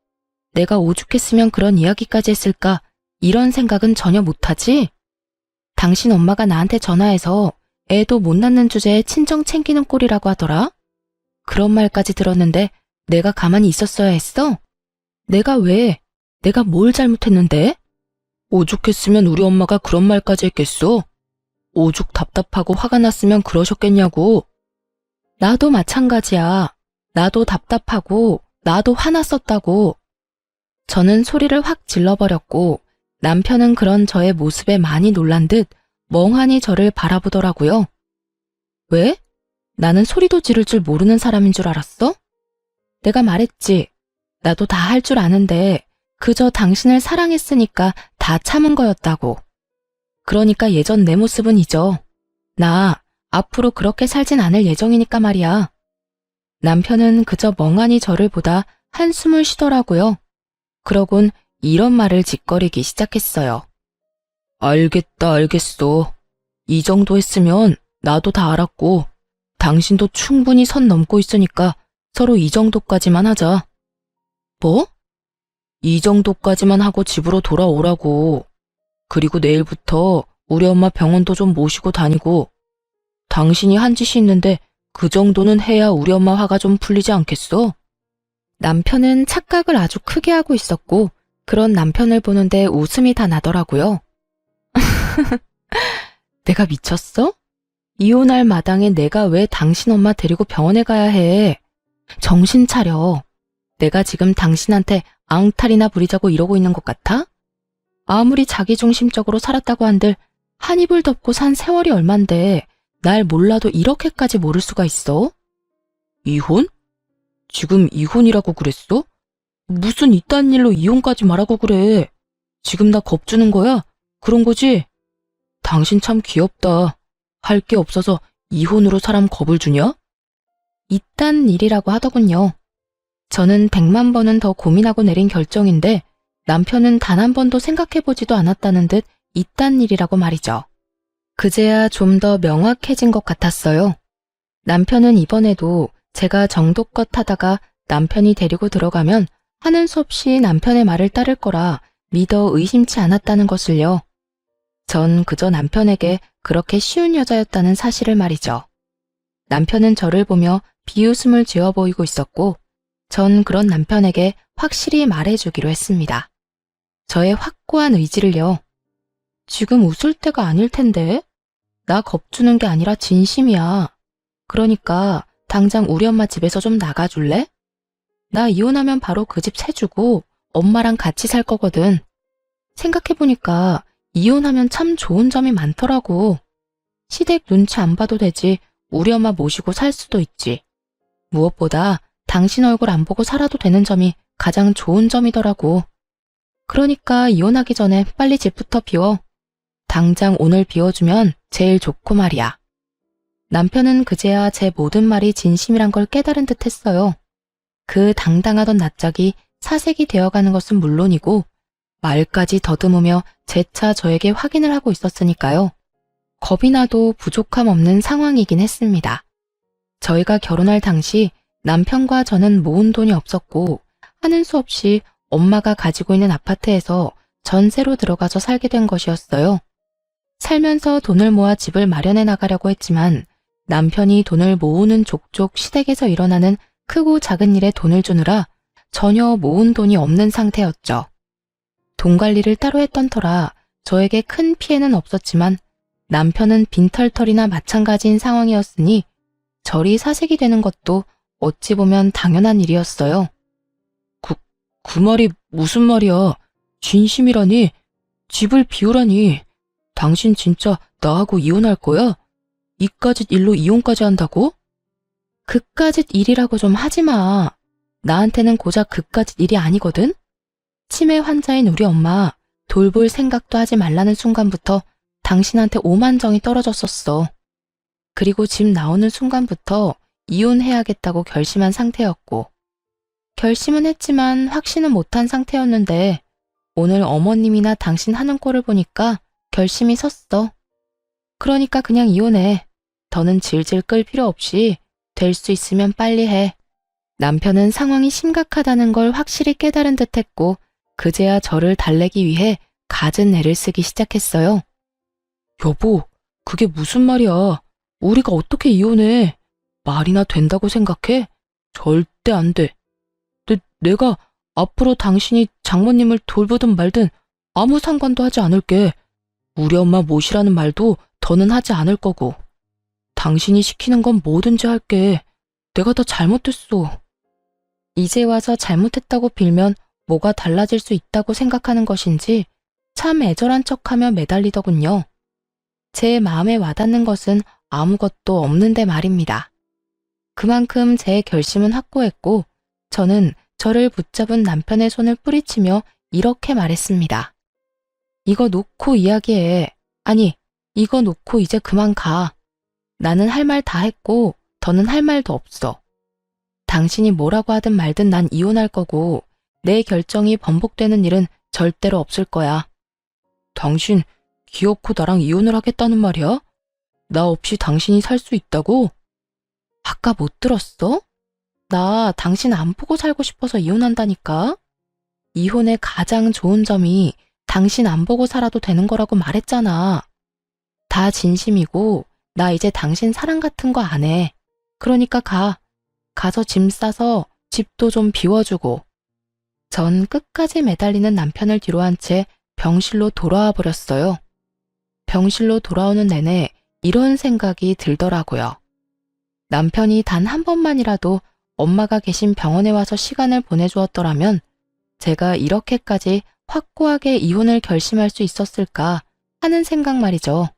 내가 오죽했으면 그런 이야기까지 했을까 이런 생각은 전혀 못하지? 당신 엄마가 나한테 전화해서 애도 못 낳는 주제에 친정 챙기는 꼴이라고 하더라? 그런 말까지 들었는데 내가 가만히 있었어야 했어? 내가 왜? 내가 뭘 잘못했는데? 오죽했으면 우리 엄마가 그런 말까지 했겠어? 오죽 답답하고 화가 났으면 그러셨겠냐고. 나도 마찬가지야. 나도 답답하고 나도 화났었다고. 저는 소리를 확 질러버렸고 남편은 그런 저의 모습에 많이 놀란 듯 멍하니 저를 바라보더라고요. 왜? 나는 소리도 지를 줄 모르는 사람인 줄 알았어? 내가 말했지. 나도 다 할 줄 아는데 그저 당신을 사랑했으니까 다 참은 거였다고. 그러니까 예전 내 모습은 잊어. 나 앞으로 그렇게 살진 않을 예정이니까 말이야. 남편은 그저 멍하니 저를 보다 한숨을 쉬더라고요. 그러곤 이런 말을 짓거리기 시작했어요. 알겠어. 이 정도 했으면 나도 다 알았고 당신도 충분히 선 넘고 있으니까 서로 이 정도까지만 하자. 뭐? 이 정도까지만 하고 집으로 돌아오라고. 그리고 내일부터 우리 엄마 병원도 좀 모시고 다니고. 당신이 한 짓이 있는데 그 정도는 해야 우리 엄마 화가 좀 풀리지 않겠어? 남편은 착각을 아주 크게 하고 있었고 그런 남편을 보는데 웃음이 다 나더라고요. 내가 미쳤어? 이혼할 마당에 내가 왜 당신 엄마 데리고 병원에 가야 해? 정신 차려. 내가 지금 당신한테 앙탈이나 부리자고 이러고 있는 것 같아? 아무리 자기중심적으로 살았다고 한들 한 입을 덮고 산 세월이 얼만데 날 몰라도 이렇게까지 모를 수가 있어? 이혼? 지금 이혼이라고 그랬어? 무슨 이딴 일로 이혼까지 말하고 그래. 지금 나 겁주는 거야? 그런 거지? 당신 참 귀엽다. 할 게 없어서 이혼으로 사람 겁을 주냐? 이딴 일이라고 하더군요. 저는 100만 번은 더 고민하고 내린 결정인데 남편은 단 한 번도 생각해보지도 않았다는 듯 이딴 일이라고 말이죠. 그제야 좀 더 명확해진 것 같았어요. 남편은 이번에도 제가 정도껏 하다가 남편이 데리고 들어가면 하는 수 없이 남편의 말을 따를 거라 믿어 의심치 않았다는 것을요. 전 그저 남편에게 그렇게 쉬운 여자였다는 사실을 말이죠. 남편은 저를 보며 비웃음을 지어 보이고 있었고, 전 그런 남편에게 확실히 말해주기로 했습니다. 저의 확고한 의지를요. 지금 웃을 때가 아닐 텐데? 나 겁주는 게 아니라 진심이야. 그러니까 당장 우리 엄마 집에서 좀 나가줄래? 나 이혼하면 바로 그 집 세주고 엄마랑 같이 살 거거든. 생각해보니까 이혼하면 참 좋은 점이 많더라고. 시댁 눈치 안 봐도 되지. 우리 엄마 모시고 살 수도 있지. 무엇보다 당신 얼굴 안 보고 살아도 되는 점이 가장 좋은 점이더라고. 그러니까 이혼하기 전에 빨리 집부터 비워. 당장 오늘 비워주면 제일 좋고 말이야. 남편은 그제야 제 모든 말이 진심이란 걸 깨달은 듯 했어요. 그 당당하던 낯짝이 사색이 되어가는 것은 물론이고 말까지 더듬으며 재차 저에게 확인을 하고 있었으니까요. 겁이 나도 부족함 없는 상황이긴 했습니다. 저희가 결혼할 당시 남편과 저는 모은 돈이 없었고 하는 수 없이 엄마가 가지고 있는 아파트에서 전세로 들어가서 살게 된 것이었어요. 살면서 돈을 모아 집을 마련해 나가려고 했지만 남편이 돈을 모으는 족족 시댁에서 일어나는 크고 작은 일에 돈을 주느라 전혀 모은 돈이 없는 상태였죠. 돈 관리를 따로 했던 터라 저에게 큰 피해는 없었지만 남편은 빈털털이나 마찬가지인 상황이었으니 저리 사색이 되는 것도 어찌 보면 당연한 일이었어요. 그 말이 무슨 말이야? 진심이라니? 집을 비우라니? 당신 진짜 나하고 이혼할 거야? 이까짓 일로 이혼까지 한다고? 그까짓 일이라고 좀 하지 마. 나한테는 고작 그까짓 일이 아니거든? 치매 환자인 우리 엄마 돌볼 생각도 하지 말라는 순간부터 당신한테 오만정이 떨어졌었어. 그리고 집 나오는 순간부터 이혼해야겠다고 결심한 상태였고, 결심은 했지만 확신은 못한 상태였는데 오늘 어머님이나 당신 하는 꼴을 보니까 결심이 섰어. 그러니까 그냥 이혼해. 더는 질질 끌 필요 없이 될 수 있으면 빨리 해. 남편은 상황이 심각하다는 걸 확실히 깨달은 듯했고 그제야 저를 달래기 위해 갖은 애를 쓰기 시작했어요. 여보, 그게 무슨 말이야? 우리가 어떻게 이혼해? 말이나 된다고 생각해? 절대 안 돼. 내가 앞으로 당신이 장모님을 돌보든 말든 아무 상관도 하지 않을게. 우리 엄마 모시라는 말도 더는 하지 않을 거고. 당신이 시키는 건 뭐든지 할게. 내가 다 잘못했어. 이제 와서 잘못했다고 빌면 뭐가 달라질 수 있다고 생각하는 것인지 참 애절한 척하며 매달리더군요. 제 마음에 와닿는 것은 아무것도 없는데 말입니다. 그만큼 제 결심은 확고했고 저는 저를 붙잡은 남편의 손을 뿌리치며 이렇게 말했습니다. 이거 놓고 이야기해. 아니, 이거 놓고 이제 그만 가. 나는 할 말 다 했고 더는 할 말도 없어. 당신이 뭐라고 하든 말든 난 이혼할 거고 내 결정이 번복되는 일은 절대로 없을 거야. 당신 기어코 나랑 이혼을 하겠다는 말이야? 나 없이 당신이 살 수 있다고? 아까 못 들었어? 나 당신 안 보고 살고 싶어서 이혼한다니까? 이혼의 가장 좋은 점이 당신 안 보고 살아도 되는 거라고 말했잖아. 다 진심이고 나 이제 당신 사랑 같은 거 안 해. 그러니까 가. 가서 짐 싸서 집도 좀 비워주고. 전 끝까지 매달리는 남편을 뒤로 한 채 병실로 돌아와 버렸어요. 병실로 돌아오는 내내 이런 생각이 들더라고요. 남편이 단 한 번만이라도 엄마가 계신 병원에 와서 시간을 보내주었더라면 제가 이렇게까지 확고하게 이혼을 결심할 수 있었을까 하는 생각 말이죠.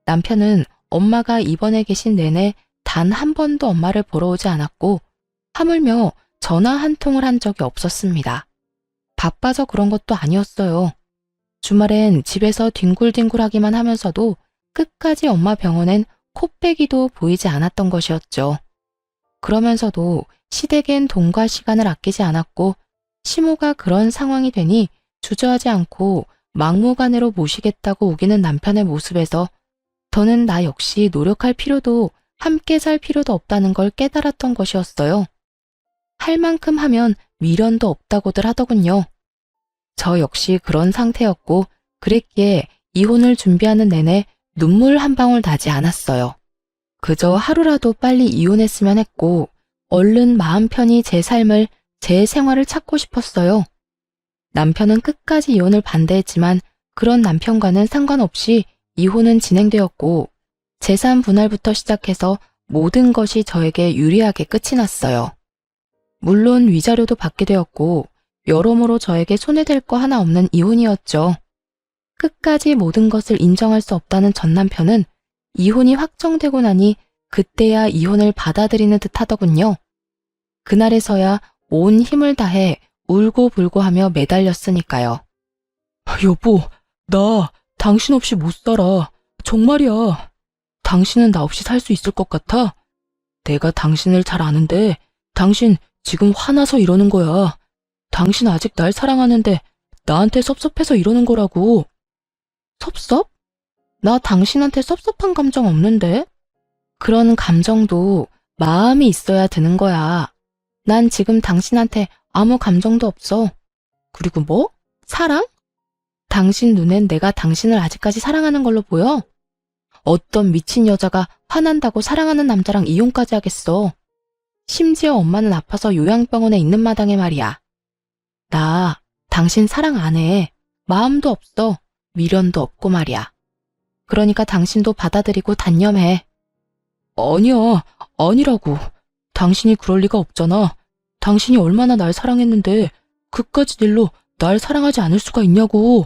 남편은 엄마가 입원해 계신 내내 단 한 번도 엄마를 보러 오지 않았고 하물며 전화 한 통을 한 적이 없었습니다. 바빠서 그런 것도 아니었어요. 주말엔 집에서 뒹굴뒹굴하기만 하면서도 끝까지 엄마 병원엔 코빼기도 보이지 않았던 것이었죠. 그러면서도 시댁엔 돈과 시간을 아끼지 않았고 시모가 그런 상황이 되니 주저하지 않고 막무가내로 모시겠다고 우기는 남편의 모습에서 더는 나 역시 노력할 필요도 함께 살 필요도 없다는 걸 깨달았던 것이었어요. 할 만큼 하면 미련도 없다고들 하더군요. 저 역시 그런 상태였고 그랬기에 이혼을 준비하는 내내 눈물 한 방울 나지 않았어요. 그저 하루라도 빨리 이혼했으면 했고 얼른 마음 편히 제 삶을, 제 생활을 찾고 싶었어요. 남편은 끝까지 이혼을 반대했지만 그런 남편과는 상관없이 이혼은 진행되었고 재산 분할부터 시작해서 모든 것이 저에게 유리하게 끝이 났어요. 물론 위자료도 받게 되었고 여러모로 저에게 손해될 거 하나 없는 이혼이었죠. 끝까지 모든 것을 인정할 수 없다는 전 남편은 이혼이 확정되고 나니 그때야 이혼을 받아들이는 듯 하더군요. 그날에서야 온 힘을 다해 울고불고 하며 매달렸으니까요. 여보, 나 당신 없이 못 살아. 정말이야. 당신은 나 없이 살 수 있을 것 같아? 내가 당신을 잘 아는데 당신 지금 화나서 이러는 거야. 당신 아직 날 사랑하는데 나한테 섭섭해서 이러는 거라고. 섭섭? 나 당신한테 섭섭한 감정 없는데? 그런 감정도 마음이 있어야 드는 거야. 난 지금 당신한테 아무 감정도 없어. 그리고 뭐? 사랑? 당신 눈엔 내가 당신을 아직까지 사랑하는 걸로 보여? 어떤 미친 여자가 화난다고 사랑하는 남자랑 이혼까지 하겠어. 심지어 엄마는 아파서 요양병원에 있는 마당에 말이야. 나 당신 사랑 안 해. 마음도 없어. 미련도 없고 말이야. 그러니까 당신도 받아들이고 단념해. 아니야, 아니라고. 당신이 그럴 리가 없잖아. 당신이 얼마나 날 사랑했는데 그까짓 일로 날 사랑하지 않을 수가 있냐고.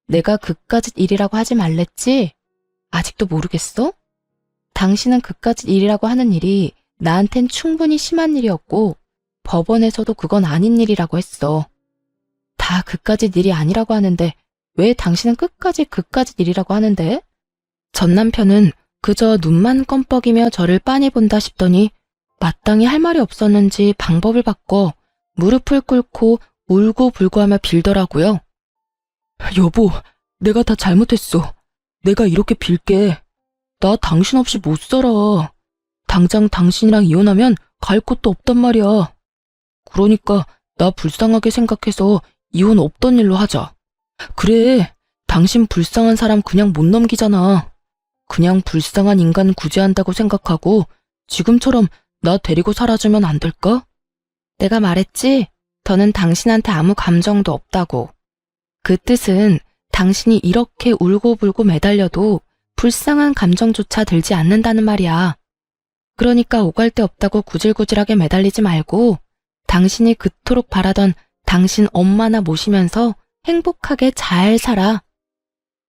내가 그까짓 일이라고 하지 말랬지? 아직도 모르겠어? 당신은 그까짓 일이라고 하는 일이 나한텐 충분히 심한 일이었고 법원에서도 그건 아닌 일이라고 했어. 다 그까짓 일이 아니라고 하는데 왜 당신은 끝까지 그까짓 일이라고 하는데? 전 남편은 그저 눈만 껌뻑이며 저를 빤히 본다 싶더니 마땅히 할 말이 없었는지 방법을 바꿔 무릎을 꿇고 울고불고 하며 빌더라고요. 여보, 내가 다 잘못했어. 내가 이렇게 빌게. 나 당신 없이 못 살아. 당장 당신이랑 이혼하면 갈 곳도 없단 말이야. 그러니까 나 불쌍하게 생각해서 이혼 없던 일로 하자. 그래, 당신 불쌍한 사람 그냥 못 넘기잖아. 그냥 불쌍한 인간 구제한다고 생각하고 지금처럼 나 데리고 살아주면 안 될까? 내가 말했지? 더는 당신한테 아무 감정도 없다고. 그 뜻은 당신이 이렇게 울고불고 매달려도 불쌍한 감정조차 들지 않는다는 말이야. 그러니까 오갈 데 없다고 구질구질하게 매달리지 말고 당신이 그토록 바라던 당신 엄마나 모시면서 행복하게 잘 살아.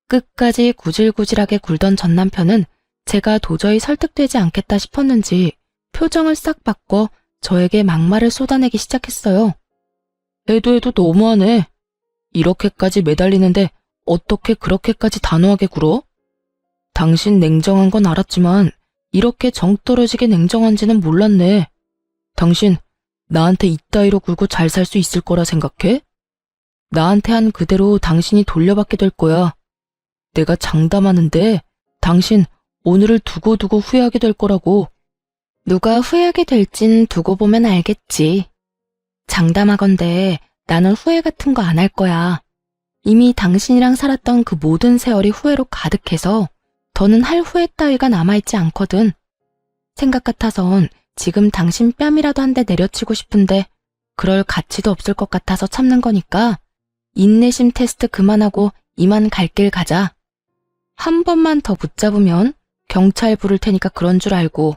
끝까지 구질구질하게 굴던 전 남편은 제가 도저히 설득되지 않겠다 싶었는지 표정을 싹 바꿔 저에게 막말을 쏟아내기 시작했어요. 해도 너무하네. 이렇게까지 매달리는데 어떻게 그렇게까지 단호하게 굴어? 당신 냉정한 건 알았지만 이렇게 정 떨어지게 냉정한지는 몰랐네. 당신 나한테 이따위로 굴고 잘 살 수 있을 거라 생각해? 나한테 한 그대로 당신이 돌려받게 될 거야. 내가 장담하는데 당신 오늘을 두고두고 후회하게 될 거라고. 누가 후회하게 될진 두고 보면 알겠지. 장담하건대 나는 후회 같은 거 안 할 거야. 이미 당신이랑 살았던 그 모든 세월이 후회로 가득해서 더는 할 후회 따위가 남아있지 않거든. 생각 같아선 지금 당신 뺨이라도 한 대 내려치고 싶은데 그럴 가치도 없을 것 같아서 참는 거니까 인내심 테스트 그만하고 이만 갈 길 가자. 한 번만 더 붙잡으면 경찰 부를 테니까 그런 줄 알고.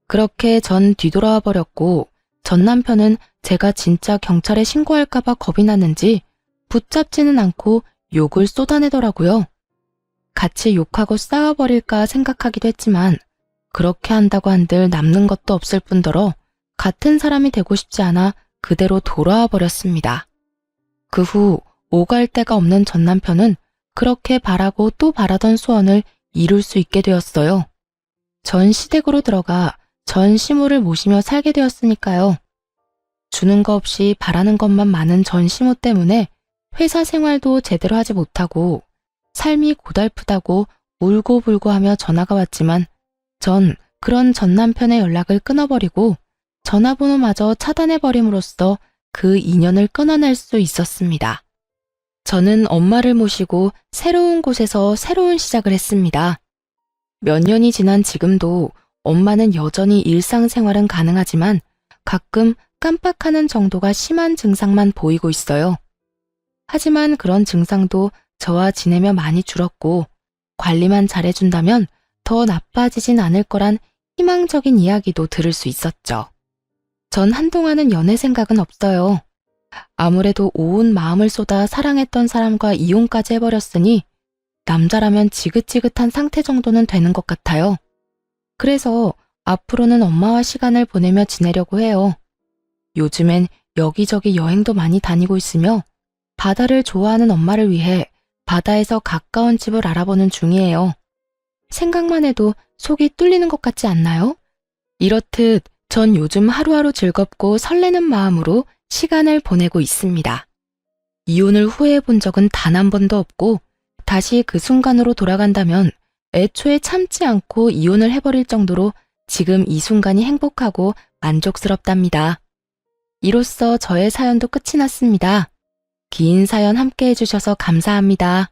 그렇게 전 뒤돌아와 버렸고 전 남편은 제가 진짜 경찰에 신고할까봐 겁이 났는지 붙잡지는 않고 욕을 쏟아내더라고요. 같이 욕하고 싸워버릴까 생각하기도 했지만 그렇게 한다고 한들 남는 것도 없을 뿐더러 같은 사람이 되고 싶지 않아 그대로 돌아와 버렸습니다. 그 후 오갈 데가 없는 전 남편은 그렇게 바라고 또 바라던 소원을 이룰 수 있게 되었어요. 전 시댁으로 들어가 전 시모를 모시며 살게 되었으니까요. 주는 거 없이 바라는 것만 많은 전 시모 때문에 회사 생활도 제대로 하지 못하고 삶이 고달프다고 울고불고 하며 전화가 왔지만 전 그런 전 남편의 연락을 끊어버리고 전화번호마저 차단해버림으로써 그 인연을 끊어낼 수 있었습니다. 저는 엄마를 모시고 새로운 곳에서 새로운 시작을 했습니다. 몇 년이 지난 지금도 엄마는 여전히 일상생활은 가능하지만 가끔 깜빡하는 정도가 심한 증상만 보이고 있어요. 하지만 그런 증상도 저와 지내며 많이 줄었고 관리만 잘해준다면 더 나빠지진 않을 거란 희망적인 이야기도 들을 수 있었죠. 전 한동안은 연애 생각은 없어요. 아무래도 온 마음을 쏟아 사랑했던 사람과 이혼까지 해버렸으니 남자라면 지긋지긋한 상태 정도는 되는 것 같아요. 그래서 앞으로는 엄마와 시간을 보내며 지내려고 해요. 요즘엔 여기저기 여행도 많이 다니고 있으며 바다를 좋아하는 엄마를 위해 바다에서 가까운 집을 알아보는 중이에요. 생각만 해도 속이 뚫리는 것 같지 않나요? 이렇듯 전 요즘 하루하루 즐겁고 설레는 마음으로 시간을 보내고 있습니다. 이혼을 후회해 본 적은 단 한 번도 없고 다시 그 순간으로 돌아간다면 애초에 참지 않고 이혼을 해버릴 정도로 지금 이 순간이 행복하고 만족스럽답니다. 이로써 저의 사연도 끝이 났습니다. 긴 사연 함께 해주셔서 감사합니다.